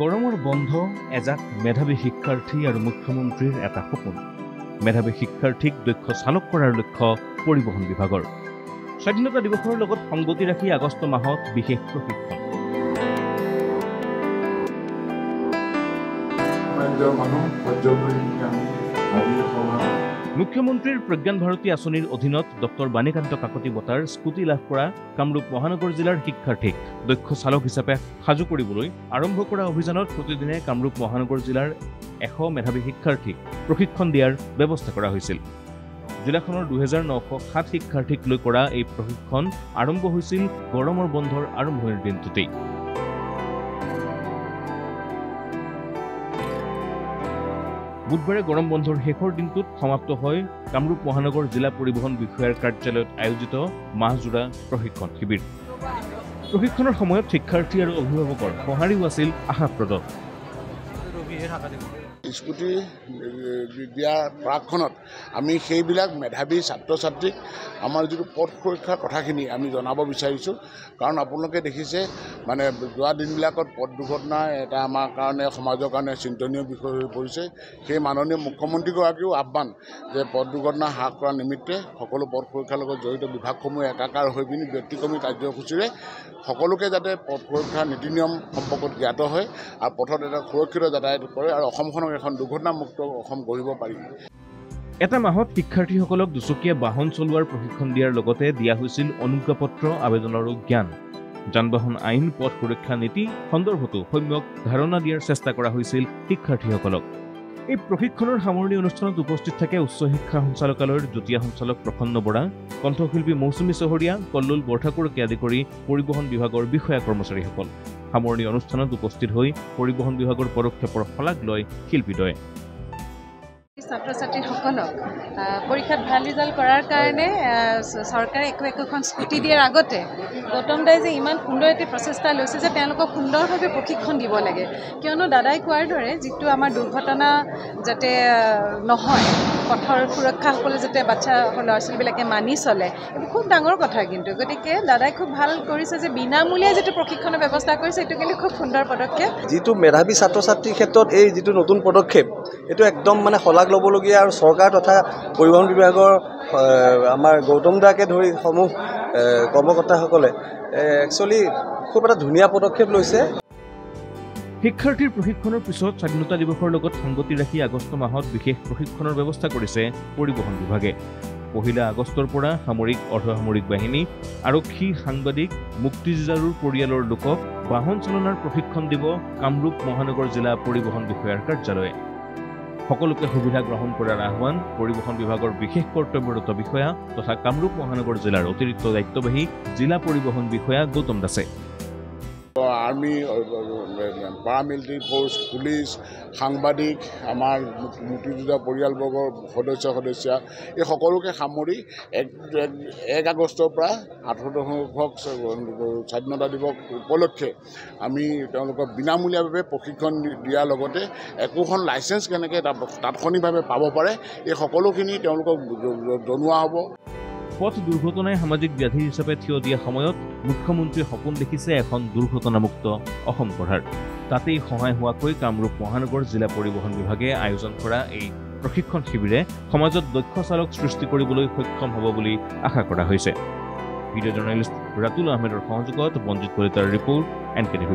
গৰমৰ বন্ধ এজাক মেধাৱী শিক্ষাৰ্থী আৰু মুখ্যমন্ত্ৰীৰ এটা সপোন। মেধাৱী শিক্ষাৰ্থীক দক্ষ চালক কৰাৰ লক্ষ্য পৰিবহণ বিভাগৰ। স্বাধীনতা দিৱসৰ লগত সংগতি ৰাখি আগষ্ট মাহত বিশেষ প্ৰশিক্ষণ। মুখ্যমন্ত্ৰীৰ প্ৰজ্ঞান ভাৰতী আঁচনিৰ অধীনত ডক্টৰ বাণীকান্ত কাকতি বঁটাৰ স্কুটি লাভ কৰা কামৰূপ মহানগৰ জিলাৰ শিক্ষাৰ্থীক দক্ষ চালক হিচাপে সাজু কৰিবলৈ আৰম্ভ কৰা অভিযানত প্ৰতিদিনে কামৰূপ মহানগৰ জিলাৰ 100 মেধাৱী শিক্ষাৰ্থীক প্ৰশিক্ষণ দিয়াৰ ব্যৱস্থা কৰা হৈছিল। জিলাখনৰ 2907 শিক্ষাৰ্থীক লৈ কৰা এই প্ৰশিক্ষণ আৰম্ভ হৈছিল গৰমৰ বন্ধৰ আৰম্ভণিৰ দিনটোতেই। বুধবাৰে গৰম বন্ধৰ শেষৰ দিনটোত সমাপ্ত হয় কামৰূপ মহানগৰ জিলা পৰিবহণ বিষয়াৰ কাৰ্যালয়ত আয়োজিত মাহজোৰা প্ৰশিক্ষণ শিবিৰ। প্ৰশিক্ষণৰ সময়ত শিক্ষাৰ্থী আৰু অভিভাৱকৰ সঁহাৰিও আছিল আশাপ্ৰদ। স্কুটি দিয়াৰ প্ৰাকখনত আমি সেইবিলাক মেধাৱী ছাত্ৰ ছাত্ৰীক আমাৰ যিটো পথ সুৰক্ষাৰ কথাখিনি আমি জনাব বিচাৰিছোঁ। কাৰণ আপোনালোকে দেখিছে মানে যোৱা দিনবিলাকত পথ দুৰ্ঘটনা এটা আমাৰ কাৰণে সমাজৰ কাৰণে চিন্তনীয় বিষয় হৈ পৰিছে। সেই মাননীয় মুখ্যমন্ত্ৰীগৰাকীও আহ্বান যে পথ দুৰ্ঘটনা হ্ৰাস কৰাৰ নিমিত্তে সকলো পথ সুৰক্ষাৰ লগত জড়িত বিভাগসমূহ একাকাৰ হৈ পিনি ব্যক্তিক্ৰমী কাৰ্যসূচীৰে সকলোকে যাতে পথ সুৰক্ষাৰ নীতি নিয়ম সম্পৰ্কত জ্ঞাত হয় আৰু পথত এটা সুৰক্ষিত যাতায়াত কৰে আৰু অসমখনক এখন দুৰ্ঘটনামুক্ত অসম গঢ়িব পাৰি। এটা মাহত শিক্ষাৰ্থীসকলক দুচকীয়া বাহন চলোৱাৰ প্ৰশিক্ষণ দিয়াৰ লগতে দিয়া হৈছিল অনুজ্ঞাপত্ৰ আবেদনৰো জ্ঞান। যান বাহন আইন, পথ সুৰক্ষা নীতি সন্দৰ্ভতো সম্যক ধাৰণা দিয়াৰ চেষ্টা কৰা হৈছিল শিক্ষাৰ্থীসকলক। এই প্ৰশিক্ষণৰ সামৰণি অনুষ্ঠানত উপস্থিত থাকে উচ্চ শিক্ষা সঞ্চালকালয়ৰ যুটীয়া সঞ্চালক প্ৰসন্ন বৰা, কণ্ঠশিল্পী মৌচুমী চহৰীয়া, কল্লোল বৰঠাকুৰকে আদি কৰি পৰিবহণ বিভাগৰ বিষয়া কৰ্মচাৰীসকল। সামৰণি অনুষ্ঠানত উপস্থিত হৈ পৰিবহণ বিভাগৰ পদক্ষেপৰ শলাগ লয় শিল্পীদ্বয়ে। ছাত্ৰ ছাত্ৰীসকলক পৰীক্ষাত ভাল ৰিজাল্ট কৰাৰ কাৰণে চৰকাৰে একোখন স্কুটি দিয়াৰ আগতে গৌতম দাই যে ইমান সুন্দৰ এটি প্ৰচেষ্টা লৈছে যে তেওঁলোকক সুন্দৰভাৱে প্ৰশিক্ষণ দিব লাগে। কিয়নো দাদাই কোৱাৰ দৰে যিটো আমাৰ দুৰ্ঘটনা যাতে নহয়, পথৰ সুৰক্ষাসকলে যাতে বাচ্চা ল'ৰা ছোৱালীবিলাকে মানি চলে, এইটো খুব ডাঙৰ কথা। কিন্তু গতিকে দাদাই খুব ভাল কৰিছে যে বিনামূলীয়া যিটো প্ৰশিক্ষণৰ ব্যৱস্থা কৰিছে, এইটো কিন্তু খুব সুন্দৰ পদক্ষেপ। যিটো মেধাৱী ছাত্ৰ ছাত্ৰীৰ ক্ষেত্ৰত এই যিটো নতুন পদক্ষেপ, এইটো একদম মানে শলাগ ল'বলগীয়া। আৰু চৰকাৰ তথা পৰিবহণ বিভাগৰ আমাৰ গৌতম দাকে ধৰি সমূহ কৰ্মকৰ্তাসকলে একচুৱেলি খুব এটা ধুনীয়া পদক্ষেপ লৈছে। শিক্ষাৰ্থীৰ প্ৰশিক্ষণৰ পিছত স্বাধীনতা দিৱসৰ লগত সংগতি ৰাখি আগষ্ট মাহত বিশেষ প্ৰশিক্ষণৰ ব্যৱস্থা কৰিছে পৰিবহণ বিভাগে। 1 আগষ্টৰ পৰা সামৰিক, অৰ্ধসামৰিক বাহিনী, আৰক্ষী, সাংবাদিক, মুক্তিযুঁজাৰুৰ পৰিয়ালৰ লোকক বাহন চালনাৰ প্ৰশিক্ষণ দিব কামৰূপ মহানগৰ জিলা পৰিবহণ বিষয়াৰ কাৰ্যালয়ে। সকলোকে সুবিধা গ্ৰহণ কৰাৰ আহ্বান পৰিবহণ বিভাগৰ বিশেষ কৰ্তব্যৰত বিষয়া তথা কামৰূপ মহানগৰ জিলাৰ অতিৰিক্ত দায়িত্ববাহী জিলা পৰিবহণ বিষয়া গৌতম দাসে। আৰ্মি, পাৰামিলিটাৰী ফ'ৰ্চ, পুলিচ, সাংবাদিক, আমাৰ মুক্তিযোদ্ধা পৰিয়ালবৰ্গৰ সদস্য এই সকলোকে সামৰি 1 আগষ্টৰ পৰা 18 সংখ্যক স্বাধীনতা দিৱস উপলক্ষে আমি তেওঁলোকক বিনামূলীয়াভাৱে প্ৰশিক্ষণ দিয়াৰ লগতে একোখন লাইচেঞ্চ কেনেকৈ তাৎক্ষণিকভাৱে পাব পাৰে এই সকলোখিনি তেওঁলোকক জনোৱা হ'ব। পথ দুৰ্ঘটনাই সামাজিক ব্যাধি হিচাপে থিয় দিয়া সময়ত মুখ্যমন্ত্ৰীয়ে সপোন দেখিছে এখন দুৰ্ঘটনামুক্ত অসম গঢ়াৰ। তাতেই সহায় হোৱাকৈ কামৰূপ মহানগৰ জিলা পৰিবহণ বিভাগে আয়োজন কৰা এই প্ৰশিক্ষণ শিবিৰে সমাজত দক্ষ চালক সৃষ্টি কৰিবলৈ সক্ষম হ'ব বুলি আশা কৰা হৈছে। ভিডিঅ' জাৰ্নেলিষ্ট ৰাতুল আহমেদৰ সহযোগত বঞ্জিত কলিতাৰ ৰিপৰ্ট, NKTV+।